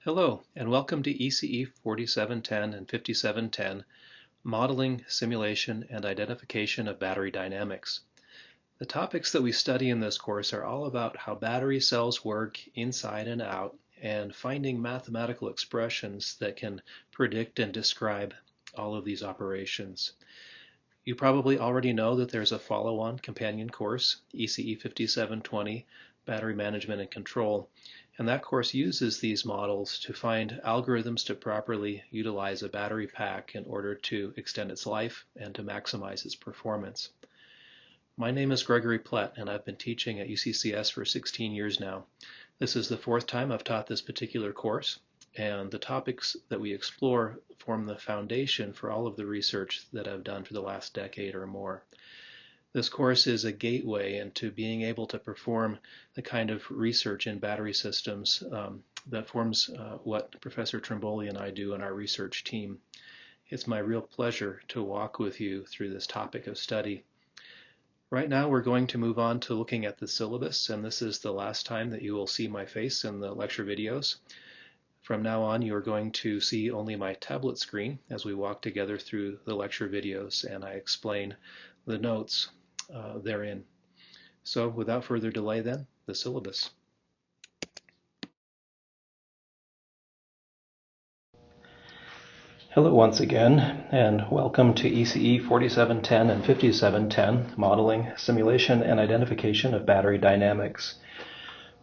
Hello, and welcome to ECE4710 and 5710, Modeling, Simulation, and Identification of Battery Dynamics. The topics that we study in this course are all about how battery cells work inside and out, and finding mathematical expressions that can predict and describe all of these operations. You probably already know that there's a follow-on companion course, ECE5720, Battery Management and Control, and that course uses these models to find algorithms to properly utilize a battery pack in order to extend its life and to maximize its performance. My name is Gregory Plett, and I've been teaching at UCCS for 16 years now. This is the fourth time I've taught this particular course, and the topics that we explore form the foundation for all of the research that I've done for the last decade or more. This course is a gateway into being able to perform the kind of research in battery systems that forms what Professor Trimboli and I do in our research team. It's my real pleasure to walk with you through this topic of study. Right now we're going to move on to looking at the syllabus, and this is the last time that you will see my face in the lecture videos. From now on, you are going to see only my tablet screen as we walk together through the lecture videos and I explain the notes therein. So without further delay then, the syllabus. Hello once again, and welcome to ECE 4710 and 5710, Modeling, Simulation, and Identification of Battery Dynamics.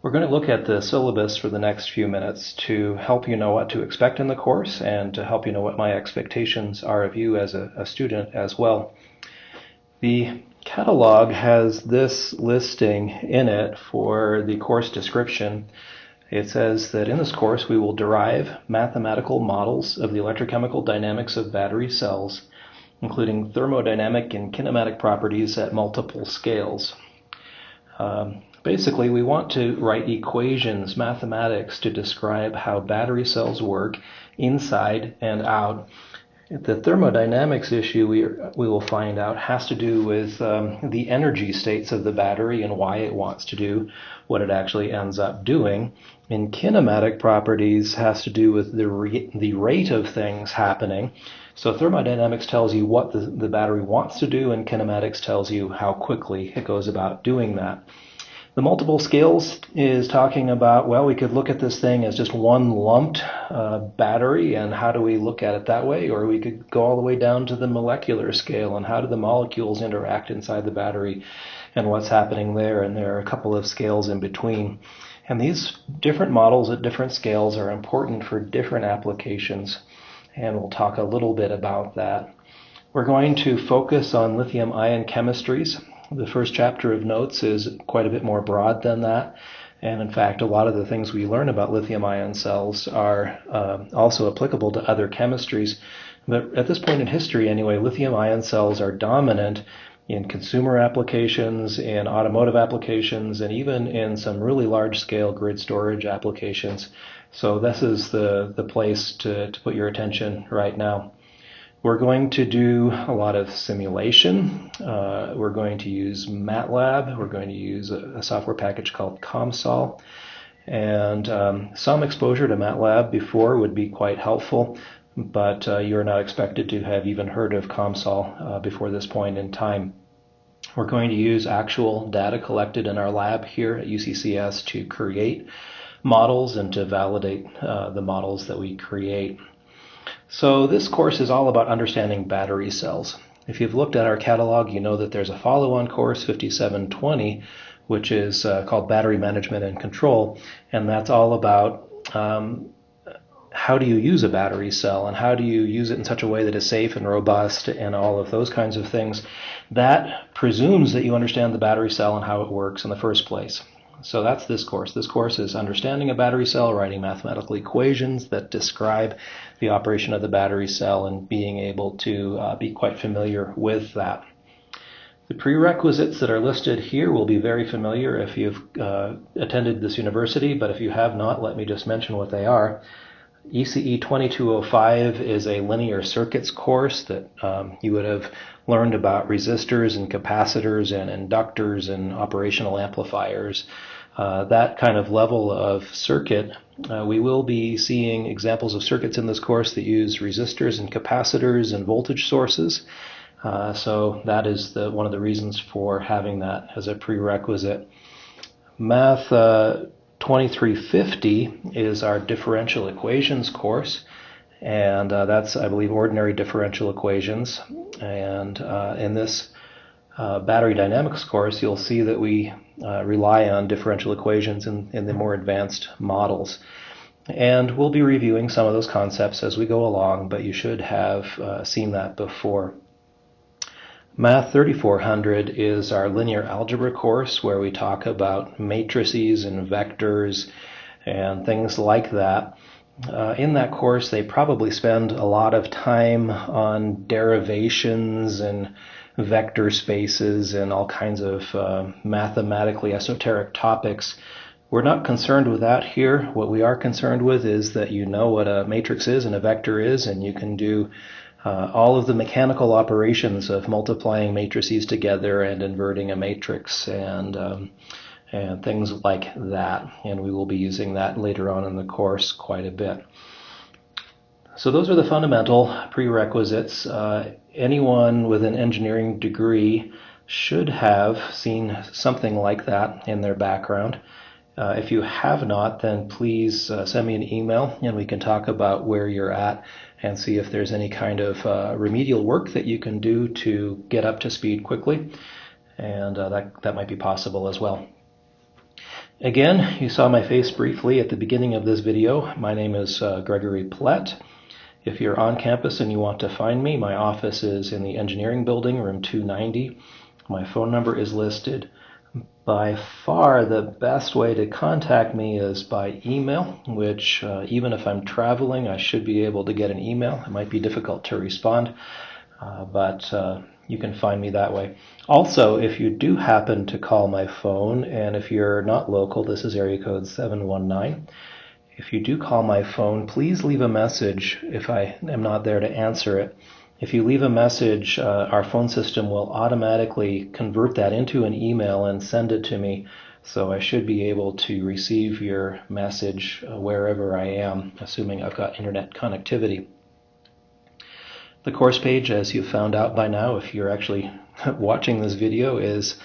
We're going to look at the syllabus for the next few minutes to help you know what to expect in the course and to help you know what my expectations are of you as a student as well. The catalog has this listing in it for the course description. It says that in this course we will derive mathematical models of the electrochemical dynamics of battery cells, including thermodynamic and kinematic properties at multiple scales. Basically, we want to write equations, mathematics, to describe how battery cells work inside and out. The thermodynamics issue we will find out has to do with the energy states of the battery and why it wants to do what it actually ends up doing. And kinematic properties has to do with the rate of things happening. So thermodynamics tells you what the battery wants to do, and kinematics tells you how quickly it goes about doing that. The multiple scales is talking about, well, we could look at this thing as just one lumped battery, and how do we look at it that way? Or we could go all the way down to the molecular scale, and how do the molecules interact inside the battery and what's happening there? And there are a couple of scales in between. And these different models at different scales are important for different applications, and we'll talk a little bit about that. We're going to focus on lithium-ion chemistries. The first chapter of notes is quite a bit more broad than that, and in fact a lot of the things we learn about lithium-ion cells are also applicable to other chemistries. But at this point in history anyway, lithium-ion cells are dominant in consumer applications, in automotive applications, and even in some really large-scale grid storage applications. So this is the place to put your attention right now. We're going to do a lot of simulation. We're going to use MATLAB. We're going to use a software package called COMSOL. And some exposure to MATLAB before would be quite helpful, but you're not expected to have even heard of COMSOL before this point in time. We're going to use actual data collected in our lab here at UCCS to create models and to validate the models that we create. So this course is all about understanding battery cells. If you've looked at our catalog, you know that there's a follow-on course, 5720, which is called Battery Management and Control, and that's all about how do you use a battery cell and how do you use it in such a way that is safe and robust and all of those kinds of things. That presumes that you understand the battery cell and how it works in the first place. So that's this course. This course is understanding a battery cell, writing mathematical equations that describe the operation of the battery cell, and being able to be quite familiar with that. The prerequisites that are listed here will be very familiar if you've attended this university, but if you have not, let me just mention what they are. ECE2205 is a linear circuits course that you would have learned about resistors and capacitors and inductors and operational amplifiers. That kind of level of circuit We will be seeing examples of circuits in this course that use resistors and capacitors and voltage sources. So that is one of the reasons for having that as a prerequisite. Math 2350 is our differential equations course, and that's, I believe, ordinary differential equations. And in this battery dynamics course, you'll see that we rely on differential equations in the more advanced models. And we'll be reviewing some of those concepts as we go along, but you should have seen that before. Math 3400 is our linear algebra course where we talk about matrices and vectors and things like that. In that course, they probably spend a lot of time on derivations and vector spaces and all kinds of mathematically esoteric topics. We're not concerned with that here. What we are concerned with is that you know what a matrix is and a vector is, and you can do all of the mechanical operations of multiplying matrices together and inverting a matrix and things like that. And we will be using that later on in the course quite a bit. So those are the fundamental prerequisites. Anyone with an engineering degree should have seen something like that in their background. If you have not, then please send me an email and we can talk about where you're at and see if there's any kind of remedial work that you can do to get up to speed quickly. And that might be possible as well. Again, you saw my face briefly at the beginning of this video. My name is Gregory Plett. If you're on campus and you want to find me, my office is in the engineering building, room 290. My phone number is listed. By far the best way to contact me is by email, which even if I'm traveling, I should be able to get an email. It might be difficult to respond, but you can find me that way. Also, if you do happen to call my phone, and if you're not local, this is area code 719. If you do call my phone, please leave a message if I am not there to answer it. If you leave a message, our phone system will automatically convert that into an email and send it to me, so I should be able to receive your message wherever I am, assuming I've got internet connectivity. The course page, as you've found out by now, if you're actually watching this video, is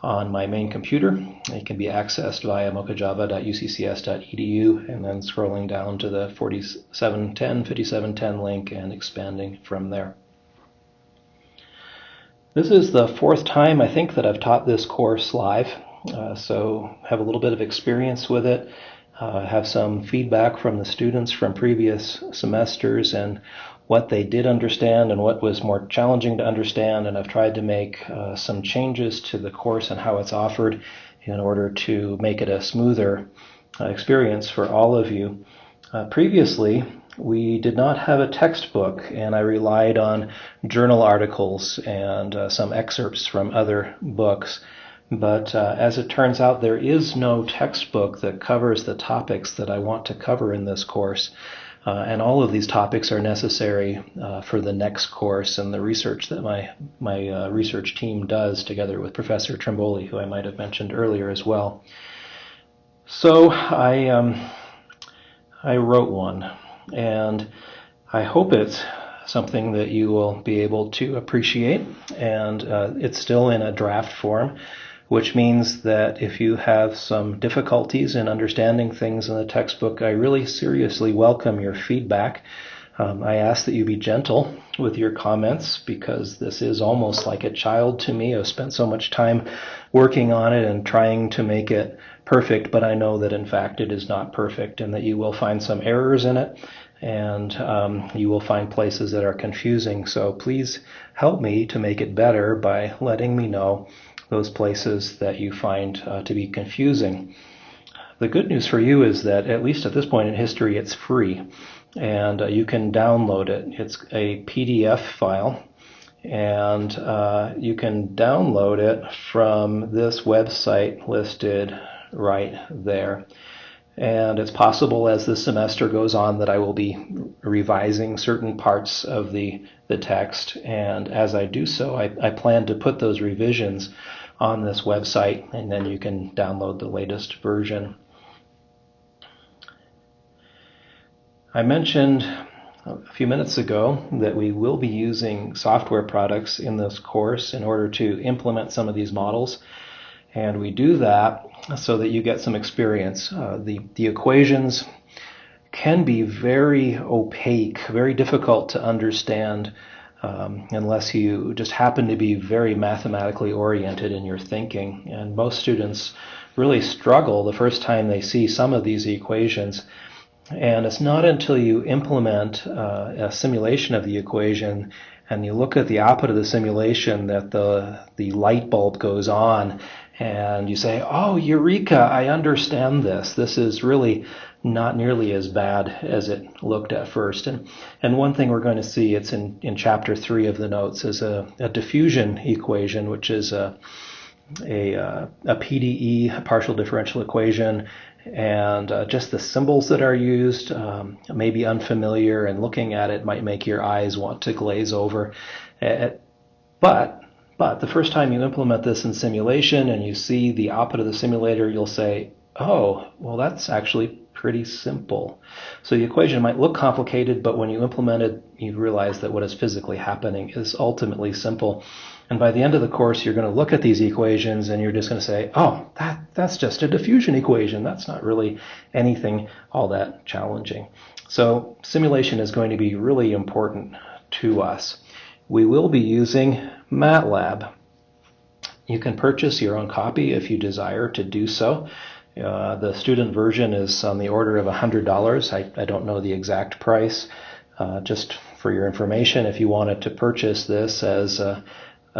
on my main computer. It can be accessed via mokajava.uccs.edu and then scrolling down to the 5710 link and expanding from there. This is the fourth time, I think, that I've taught this course live, so have a little bit of experience with it. Have some feedback from the students from previous semesters and what they did understand and what was more challenging to understand, and I've tried to make some changes to the course and how it's offered in order to make it a smoother experience for all of you. Previously, we did not have a textbook, and I relied on journal articles and some excerpts from other books. But as it turns out, there is no textbook that covers the topics that I want to cover in this course. And all of these topics are necessary for the next course and the research that my research team does together with Professor Trimboli, who I might have mentioned earlier as well. So I wrote one, and I hope it's something that you will be able to appreciate, and it's still in a draft form, which means that if you have some difficulties in understanding things in the textbook, I really seriously welcome your feedback. I ask that you be gentle with your comments, because this is almost like a child to me. I've spent so much time working on it and trying to make it perfect, but I know that in fact it is not perfect, and that you will find some errors in it, and you will find places that are confusing. So please help me to make it better by letting me know those places that you find to be confusing. The good news for you is that, at least at this point in history, it's free, and you can download it. It's a PDF file, and you can download it from this website listed right there. And it's possible as the semester goes on that I will be revising certain parts of the text, and as I do so, I plan to put those revisions on this website, and then you can download the latest version. I mentioned a few minutes ago that we will be using software products in this course in order to implement some of these models. And we do that so that you get some experience. The equations can be very opaque, very difficult to understand unless you just happen to be very mathematically oriented in your thinking. And most students really struggle the first time they see some of these equations. And it's not until you implement a simulation of the equation and you look at the output of the simulation that the light bulb goes on and you say, oh, eureka, I understand this. This is really not nearly as bad as it looked at first. And one thing we're going to see, it's in chapter 3 of the notes, is a diffusion equation, which is a PDE, a partial differential equation, and just the symbols that are used may be unfamiliar, and looking at it might make your eyes want to glaze over. But the first time you implement this in simulation and you see the output of the simulator, you'll say, oh, well, that's actually pretty simple. So the equation might look complicated, but when you implement it, you realize that what is physically happening is ultimately simple. And by the end of the course, you're going to look at these equations and you're just going to say, oh, that's just a diffusion equation. That's not really anything all that challenging. So simulation is going to be really important to us. We will be using MATLAB. You can purchase your own copy if you desire to do so. The student version is on the order of $100. I don't know the exact price. Just for your information, if you wanted to purchase this as a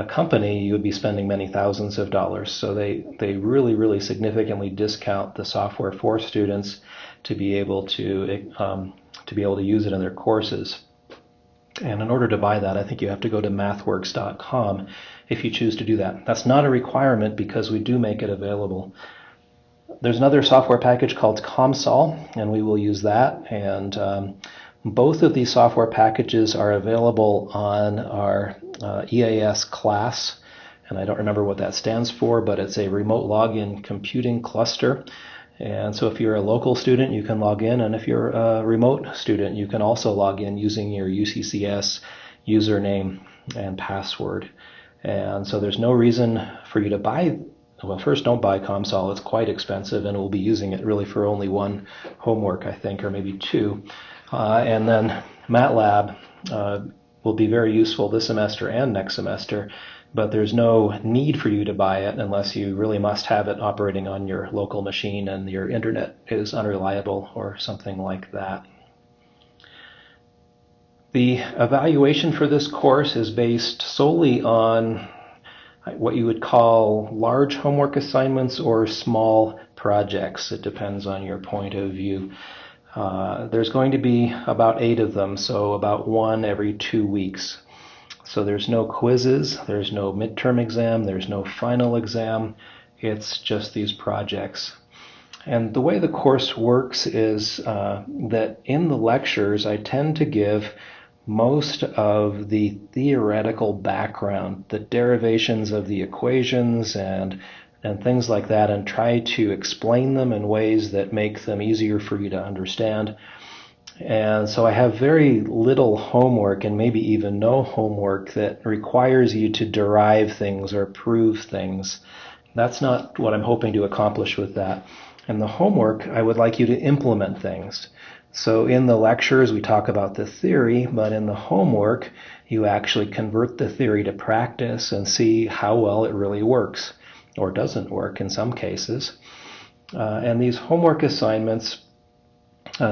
company, you would be spending many thousands of dollars. So they really, really significantly discount the software for students to be able to use it in their courses. And in order to buy that, I think you have to go to mathworks.com if you choose to do that. That's not a requirement because we do make it available. There's another software package called COMSOL, and we will use that. And both of these software packages are available on our EAS class, and I don't remember what that stands for, but it's a remote login computing cluster. And so if you're a local student, you can log in, and if you're a remote student, you can also log in using your UCCS username and password. And so there's no reason for you to buy. Well, first, don't buy COMSOL. It's quite expensive, and we'll be using it really for only one homework, I think, or maybe two. And then MATLAB will be very useful this semester and next semester, but there's no need for you to buy it unless you really must have it operating on your local machine and your internet is unreliable or something like that. The evaluation for this course is based solely on what you would call large homework assignments or small projects. It depends on your point of view. There's going to be about 8 of them, so about 1 every 2 weeks. So there's no quizzes, there's no midterm exam, there's no final exam. It's just these projects. And the way the course works is that in the lectures I tend to give most of the theoretical background, the derivations of the equations and things like that, and try to explain them in ways that make them easier for you to understand. And so I have very little homework, and maybe even no homework, that requires you to derive things or prove things. That's not what I'm hoping to accomplish with that. In the homework, I would like you to implement things. So in the lectures, we talk about the theory, but in the homework, you actually convert the theory to practice and see how well it really works, or doesn't work in some cases. And these homework assignments,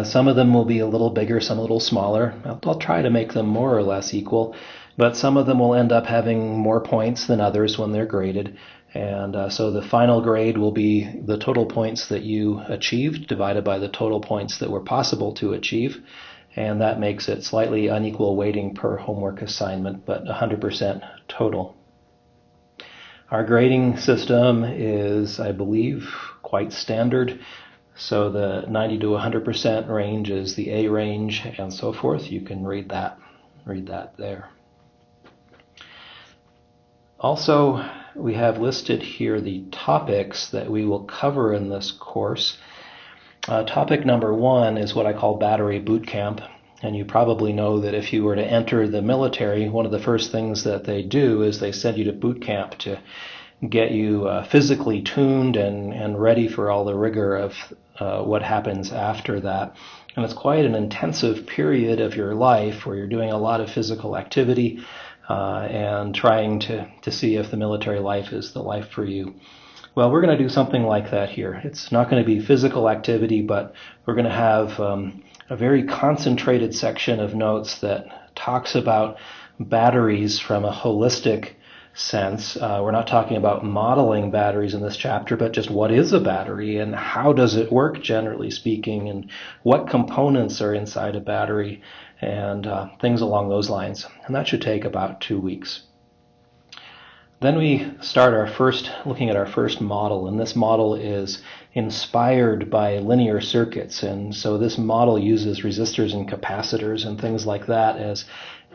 some of them will be a little bigger, some a little smaller. I'll try to make them more or less equal, but some of them will end up having more points than others when they're graded. And so the final grade will be the total points that you achieved divided by the total points that were possible to achieve. And that makes it slightly unequal weighting per homework assignment, but 100% total. Our grading system is, I believe, quite standard. So the 90 to 100% range is the A range and so forth. You can read that there. Also, we have listed here the topics that we will cover in this course. Topic number 1 is what I call battery boot camp. And you probably know that if you were to enter the military, one of the first things that they do is they send you to boot camp to get you physically tuned and ready for all the rigor of what happens after that. And it's quite an intensive period of your life where you're doing a lot of physical activity and trying to see if the military life is the life for you. Well, we're going to do something like that here. It's not going to be physical activity, but we're going to have a very concentrated section of notes that talks about batteries from a holistic sense. We're not talking about modeling batteries in this chapter, but just what is a battery and how does it work, generally speaking, and what components are inside a battery, and things along those lines. And that should take about 2 weeks. Then we start looking at our first model, and this model is inspired by linear circuits, and so this model uses resistors and capacitors and things like that as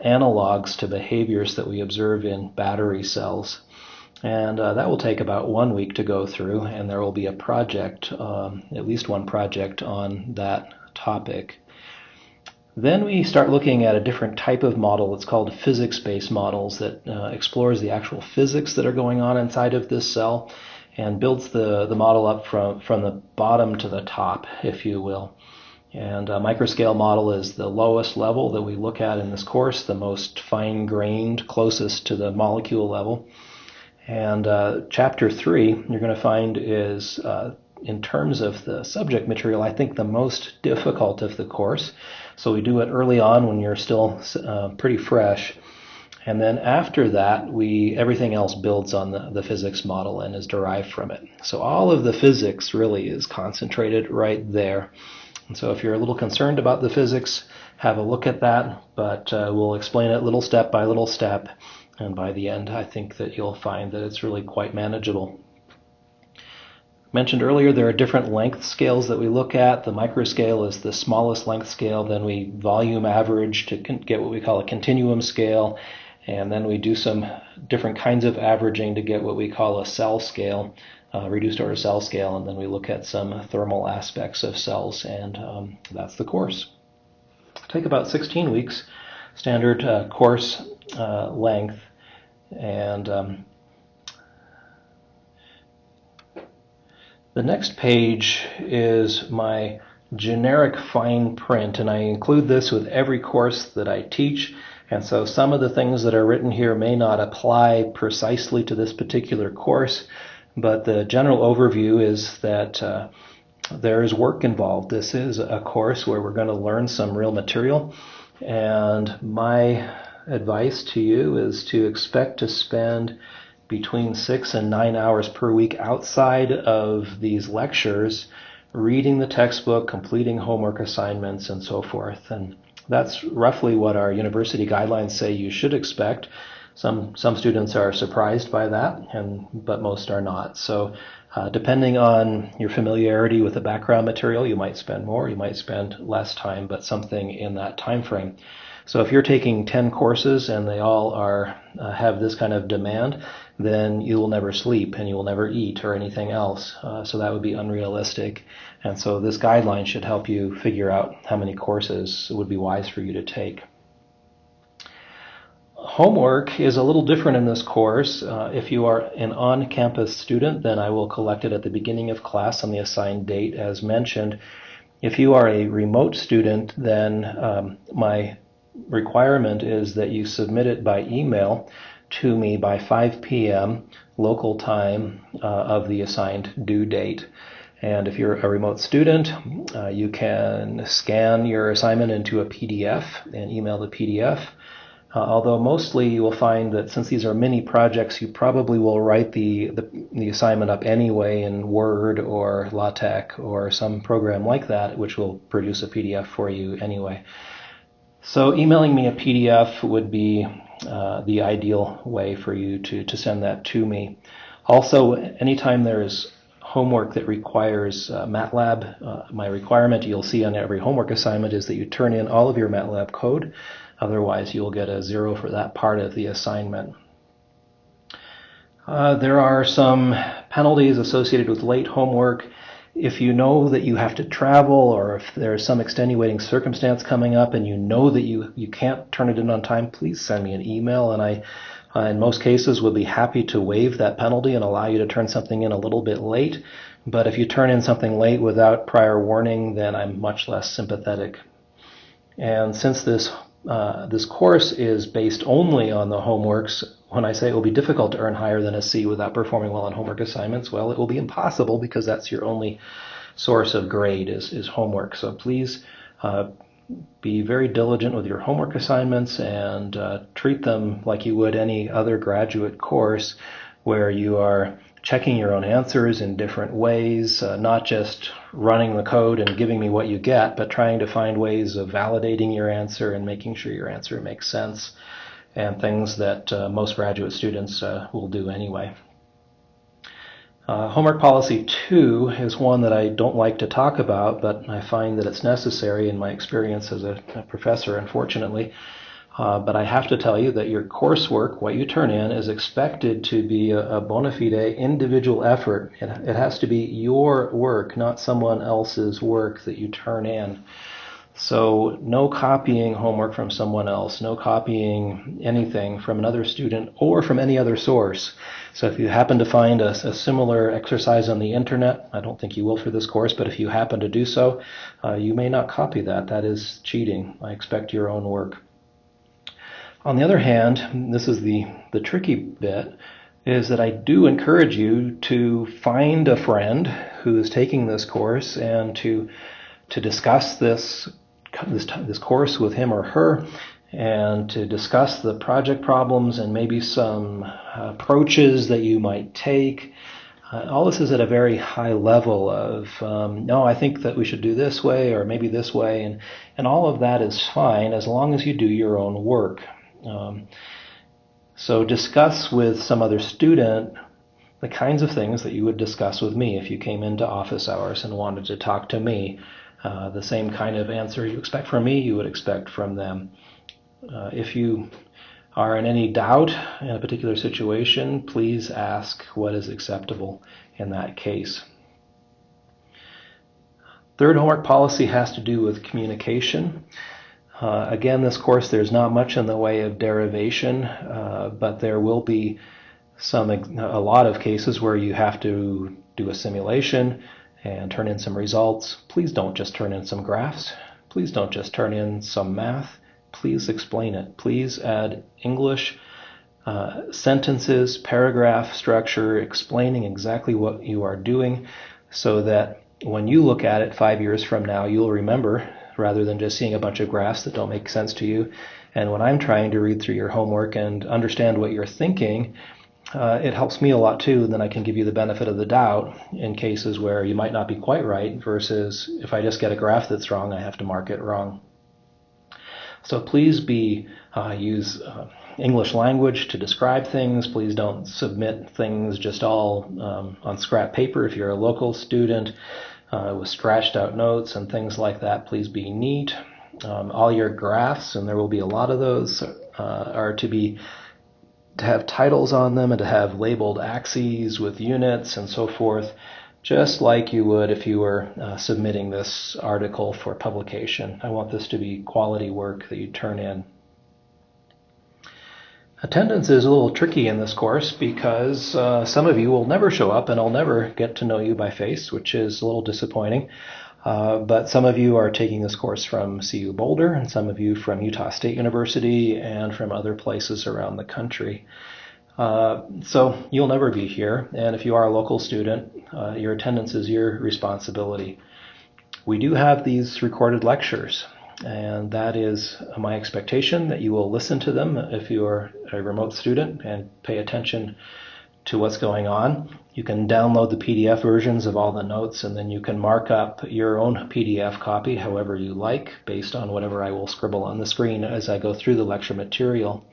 analogs to behaviors that we observe in battery cells. And that will take about 1 week to go through, and there will be a project, at least one project on that topic. Then we start looking at a different type of model. It's called physics-based models that explores the actual physics that are going on inside of this cell and builds the model up from the bottom to the top, if you will. And a microscale model is the lowest level that we look at in this course, the most fine-grained, closest to the molecule level. And chapter 3, you're going to find is, in terms of the subject material, I think the most difficult of the course. So we do it early on when you're still pretty fresh. And then after that, everything else builds on the physics model and is derived from it. So all of the physics really is concentrated right there. And so if you're a little concerned about the physics, have a look at that, but we'll explain it little step by little step. And by the end, I think that you'll find that it's really quite manageable. Mentioned earlier, there are different length scales that we look at. The microscale is the smallest length scale. Then we volume average to get what we call a continuum scale. And then we do some different kinds of averaging to get what we call a cell scale, reduced order cell scale. And then we look at some thermal aspects of cells. And that's the course. It'll take about 16 weeks, standard course length. And the next page is my generic fine print, and I include this with every course that I teach. And so some of the things that are written here may not apply precisely to this particular course, but the general overview is that there is work involved. This is a course where we're going to learn some real material, and my advice to you is to expect to spend between 6 and 9 hours per week outside of these lectures, reading the textbook, completing homework assignments, and so forth. And that's roughly what our university guidelines say you should expect. Some students are surprised by that, but most are not. So depending on your familiarity with the background material, you might spend more, you might spend less time, but something in that time frame. So if you're taking 10 courses and they all have this kind of demand, then you will never sleep and you will never eat or anything else. So that would be unrealistic. And so this guideline should help you figure out how many courses would be wise for you to take. Homework is a little different in this course. If you are an on-campus student, then I will collect it at the beginning of class on the assigned date as mentioned. If you are a remote student, then my requirement is that you submit it by email to me by 5 p.m. local time of the assigned due date. And if you're a remote student, you can scan your assignment into a PDF and email the PDF. Although mostly you will find that since these are mini projects, you probably will write the assignment up anyway in Word or LaTeX or some program like that, which will produce a PDF for you anyway. So emailing me a PDF would be the ideal way for you to send that to me. Also, anytime there is homework that requires MATLAB, my requirement you'll see on every homework assignment is that you turn in all of your MATLAB code. Otherwise, you'll get a 0 for that part of the assignment. There are some penalties associated with late homework, If you know that you have to travel, or if there's some extenuating circumstance coming up and you know that you can't turn it in on time, please send me an email, and I, in most cases, would be happy to waive that penalty and allow you to turn something in a little bit late. But if you turn in something late without prior warning, then I'm much less sympathetic. And since this course is based only on the homeworks, when I say it will be difficult to earn higher than a C without performing well on homework assignments, well, it will be impossible, because that's your only source of grade is homework. So please be very diligent with your homework assignments, and treat them like you would any other graduate course, where you are checking your own answers in different ways, not just running the code and giving me what you get, but trying to find ways of validating your answer and making sure your answer makes sense, and things that most graduate students will do anyway. Homework policy 2 is one that I don't like to talk about, but I find that it's necessary in my experience as a professor, unfortunately. But I have to tell you that your coursework, what you turn in, is expected to be a bona fide individual effort. It has to be your work, not someone else's work that you turn in. So no copying homework from someone else, no copying anything from another student or from any other source. So if you happen to find a similar exercise on the internet, I don't think you will for this course, but if you happen to do so, you may not copy that. That is cheating. I expect your own work. On the other hand, this is the tricky bit, is that I do encourage you to find a friend who is taking this course and to discuss this course with him or her, and to discuss the project problems and maybe some approaches that you might take. All this is at a very high level of, no, I think that we should do this way or maybe this way, and all of that is fine as long as you do your own work. So discuss with some other student the kinds of things that you would discuss with me if you came into office hours and wanted to talk to me. The same kind of answer you expect from me, you would expect from them. If you are in any doubt in a particular situation, please ask what is acceptable in that case. Third homework policy has to do with communication. Again, this course, there's not much in the way of derivation, but there will be a lot of cases where you have to do a simulation and turn in some results. Please don't just turn in some graphs. Please don't just turn in some math. Please explain it. Please add English sentences, paragraph structure, explaining exactly what you are doing, so that when you look at it 5 years from now, you'll remember, rather than just seeing a bunch of graphs that don't make sense to you. And when I'm trying to read through your homework and understand what you're thinking, it helps me a lot too, and then I can give you the benefit of the doubt in cases where you might not be quite right, versus if I just get a graph that's wrong, I have to mark it wrong. So please use English language to describe things. Please don't submit things just all on scrap paper. If you're a local student, with scratched out notes and things like that, please be neat. All your graphs, and there will be a lot of those, are to have titles on them and to have labeled axes with units and so forth, just like you would if you were submitting this article for publication. I want this to be quality work that you turn in. Attendance is a little tricky in this course because some of you will never show up and I'll never get to know you by face, which is a little disappointing. But some of you are taking this course from CU Boulder, and some of you from Utah State University and from other places around the country. So you'll never be here, and if you are a local student, your attendance is your responsibility. We do have these recorded lectures, and that is my expectation that you will listen to them if you are a remote student and pay attention to what's going on. You can download the PDF versions of all the notes, and then you can mark up your own PDF copy however you like, based on whatever I will scribble on the screen as I go through the lecture material.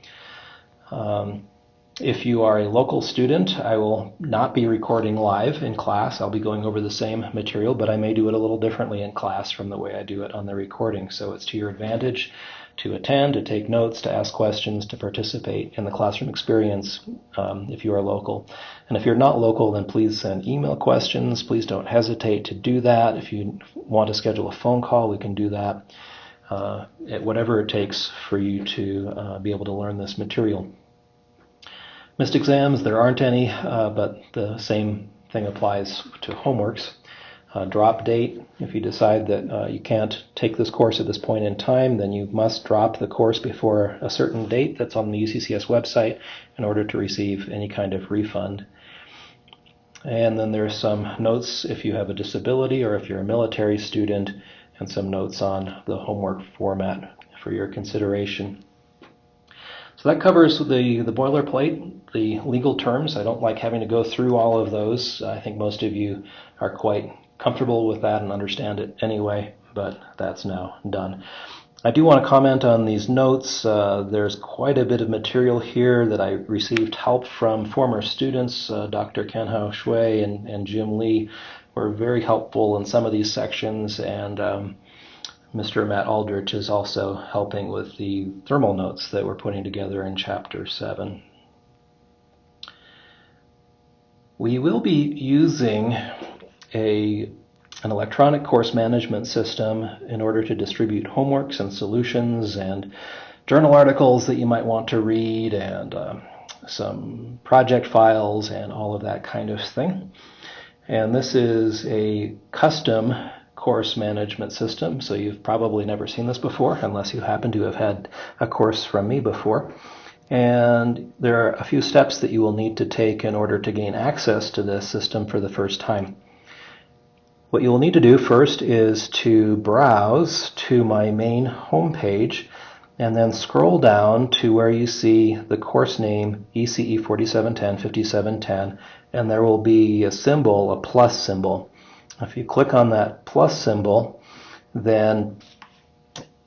If you are a local student, I will not be recording live in class. I'll be going over the same material, but I may do it a little differently in class from the way I do it on the recording. So it's to your advantage to attend, to take notes, to ask questions, to participate in the classroom experience if you are local. And if you're not local, then please send email questions. Please don't hesitate to do that. If you want to schedule a phone call, we can do that. Whatever it takes for you to be able to learn this material. Missed exams, there aren't any, but the same thing applies to homeworks. Drop date, if you decide that you can't take this course at this point in time, then you must drop the course before a certain date that's on the UCCS website in order to receive any kind of refund. And then there's some notes if you have a disability or if you're a military student, and some notes on the homework format for your consideration. So that covers the boilerplate, the legal terms. I don't like having to go through all of those. I think most of you are quite comfortable with that and understand it anyway, but that's now done. I do want to comment on these notes. There's quite a bit of material here that I received help from former students. Dr. Kenhao Shui and Jim Lee were very helpful in some of these sections, and Mr. Matt Aldrich is also helping with the thermal notes that we're putting together in Chapter 7. We will be using an electronic course management system in order to distribute homeworks and solutions and journal articles that you might want to read, and some project files and all of that kind of thing. And this is a custom course management system, so you've probably never seen this before unless you happen to have had a course from me before. And there are a few steps that you will need to take in order to gain access to this system for the first time. What you will need to do first is to browse to my main homepage and then scroll down to where you see the course name ECE5710 5710, and there will be a symbol, a plus symbol. If you click on that plus symbol, then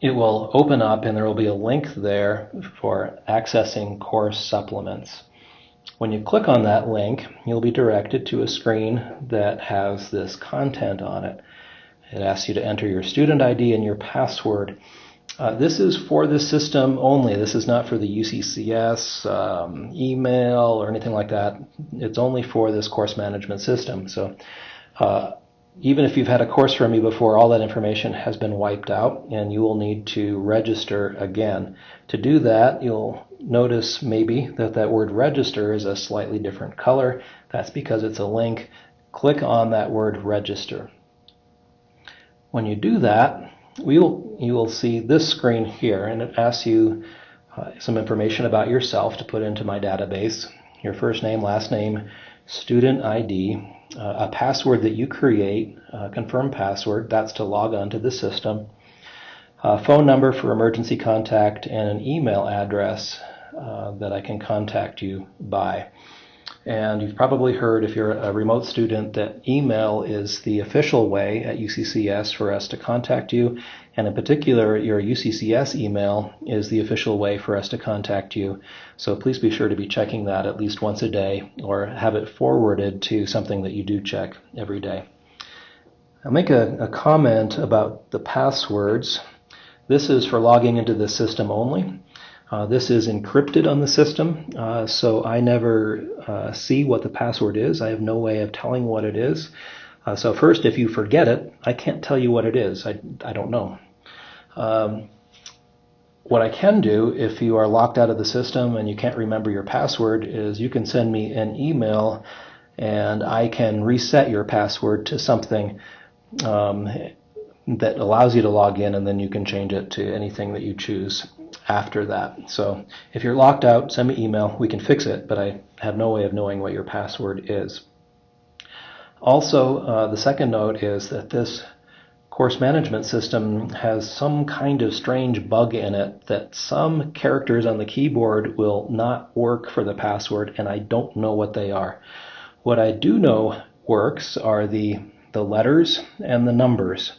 it will open up and there will be a link there for accessing course supplements. When you click on that link, you'll be directed to a screen that has this content on it. It asks you to enter your student ID and your password. This is for the system only. This is not for the UCCS email or anything like that. It's only for this course management system. So even if you've had a course from me before, all that information has been wiped out and you will need to register again. To do that, you'll notice maybe that word register is a slightly different color. That's because it's a link. Click on that word register. When you do that, you will see this screen here, and it asks you some information about yourself to put into my database. Your first name, last name, student ID, a password that you create, confirm password, that's to log on to the system, a phone number for emergency contact, and an email address that I can contact you by. And you've probably heard, if you're a remote student, that email is the official way at UCCS for us to contact you. And in particular, your UCCS email is the official way for us to contact you. So please be sure to be checking that at least once a day, or have it forwarded to something that you do check every day. I'll make a comment about the passwords. This is for logging into the system only. This is encrypted on the system, so I never see what the password is. I have no way of telling what it is. So first, if you forget it, I can't tell you what it is. I don't know. What I can do, if you are locked out of the system and you can't remember your password, is you can send me an email and I can reset your password to something that allows you to log in, and then you can change it to anything that you choose after that. So if you're locked out, send me email. We can fix it, but I have no way of knowing what your password is. Also, the second note is that this course management system has some kind of strange bug in it that some characters on the keyboard will not work for the password, and I don't know what they are. What I do know works are the letters and the numbers,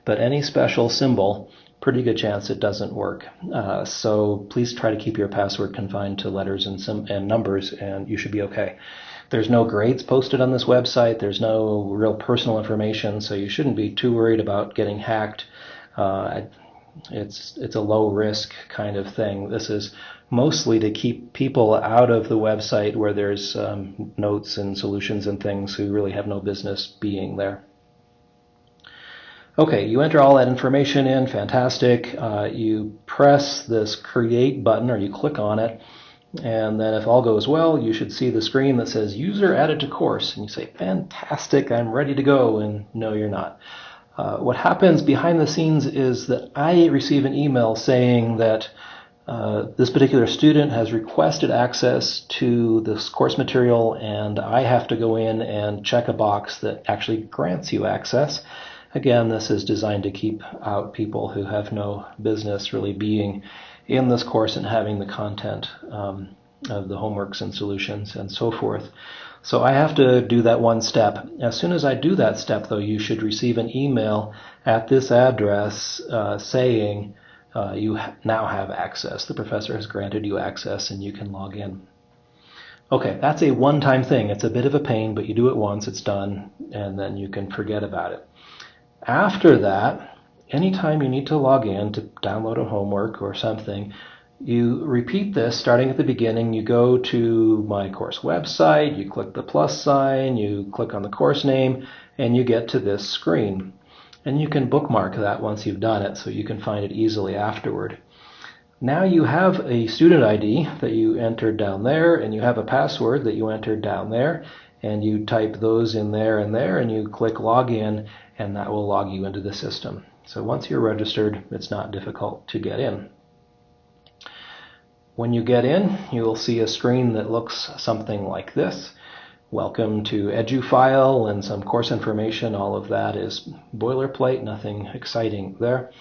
but any special symbol, pretty good chance it doesn't work. So please try to keep your password confined to letters and numbers, and you should be okay. There's no grades posted on this website. There's no real personal information, so you shouldn't be too worried about getting hacked. It's a low risk kind of thing. This is mostly to keep people out of the website where there's notes and solutions and things who really have no business being there. Okay, you enter all that information in, fantastic. You press this create button, or you click on it, and then if all goes well, you should see the screen that says user added to course, and you say, fantastic, I'm ready to go, and no, you're not. What happens behind the scenes is that I receive an email saying that this particular student has requested access to this course material, and I have to go in and check a box that actually grants you access. Again, this is designed to keep out people who have no business really being in this course and having the content of the homeworks and solutions and so forth. So I have to do that one step. As soon as I do that step, though, you should receive an email at this address saying you now have access. The professor has granted you access and you can log in. Okay, that's a one-time thing. It's a bit of a pain, but you do it once, it's done, and then you can forget about it. After that, anytime you need to log in to download a homework or something, you repeat this starting at the beginning. You go to my course website, you click the plus sign, you click on the course name, and you get to this screen. And you can bookmark that once you've done it so you can find it easily afterward. Now you have a student ID that you entered down there, and you have a password that you entered down there, and you type those in there, and you click login, and that will log you into the system. So once you're registered, it's not difficult to get in. When you get in, you will see a screen that looks something like this. Welcome to EduFile and some course information. All of that is boilerplate, nothing exciting there.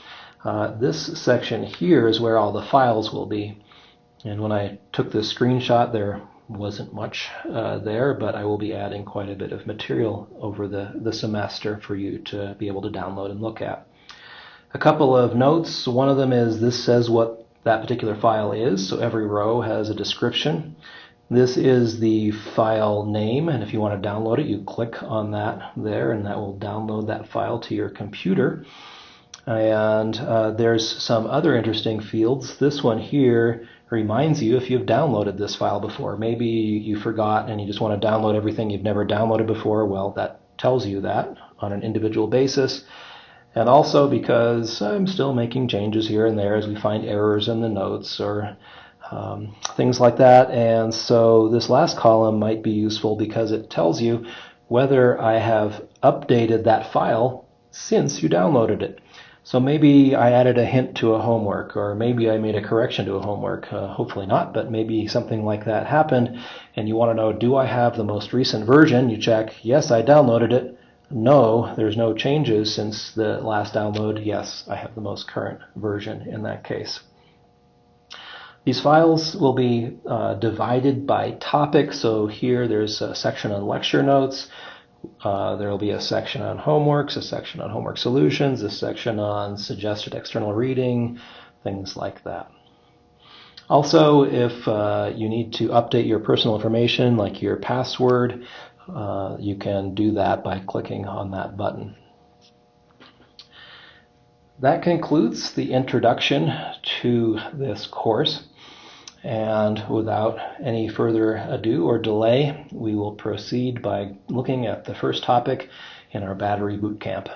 This section here is where all the files will be. And when I took this screenshot, there wasn't much there, but I will be adding quite a bit of material over the semester for you to be able to download and look at. A couple of notes. One of them is this says what that particular file is, so every row has a description. This is the file name, and if you want to download it, you click on that there, and that will download that file to your computer. And there's some other interesting fields. This one here reminds you if you've downloaded this file before. Maybe you forgot and you just want to download everything you've never downloaded before. Well, that tells you that on an individual basis. And also because I'm still making changes here and there as we find errors in the notes or things like that. And so this last column might be useful because it tells you whether I have updated that file since you downloaded it. So maybe I added a hint to a homework, or maybe I made a correction to a homework. Hopefully not, but maybe something like that happened, and you want to know, do I have the most recent version? You check, yes, I downloaded it. No, there's no changes since the last download. Yes, I have the most current version in that case. These files will be divided by topic. So here there's a section on lecture notes. There will be a section on homeworks, a section on homework solutions, a section on suggested external reading, things like that. Also, if you need to update your personal information, like your password, you can do that by clicking on that button. That concludes the introduction to this course. And without any further ado or delay, we will proceed by looking at the first topic in our battery boot camp.